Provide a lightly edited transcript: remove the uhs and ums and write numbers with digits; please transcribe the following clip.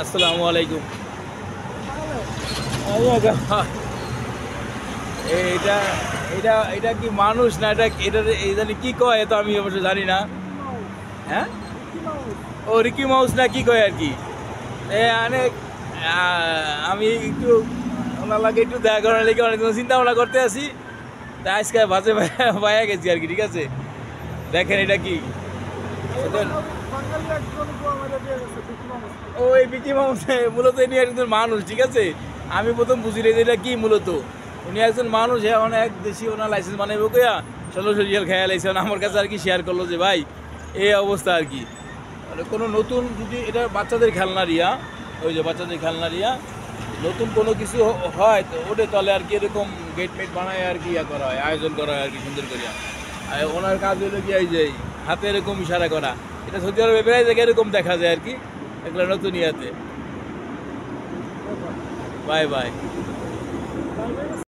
আসসালামু আলাইকুম। এটা এটা এটা কি মানুষ না? এটা এই জানি কি কয়, তো আমি অবশ্য জানি না। হ্যাঁ, ও রিকি মাউস না কি কয় আর কি। অনেক আমি একটু ওনার লাগে একটু দেখা করার লেগে অনেক চিন্তা ভাবনা করতে আছি। তা আজকে বাজে পাইয়া গেছি আর কি। ঠিক আছে, দেখেন এটা কি। ওই বিকি মাউস মূলত ইনি একজন মানুষ। ঠিক আছে, আমি প্রথম বুঝি যে এটা কি মূলত। উনি একজন মানুষ, অনেক দেশি ওনার লাইসেন্স বানাইবো কইয়া 1600 রিয়াল খেয়াল আইসে আমার কাছে আর কি শেয়ার করলো যে ভাই এই অবস্থা আর কি। মানে কোনো নতুন যদি এটা বাচ্চাদের খেলনা রিয়া, ওই যে বাচ্চাদের খেলনা রিয়া নতুন কোনো কিছু হয় তো ওটা তলে আর কি এরকম গেট মেট বানায় আর কি ইয়া করা হয়, আয়োজন করা হয় আর কি সুন্দর করিয়া। আর ওনার কাজ হলো কি এই যে হাতে এরকম ইশারা করা। এটা সৌদি আরবে প্রায় জায়গায় এরকম দেখা যায় আর কি, এগুলো নতুন ইয়াতে। Bye bye.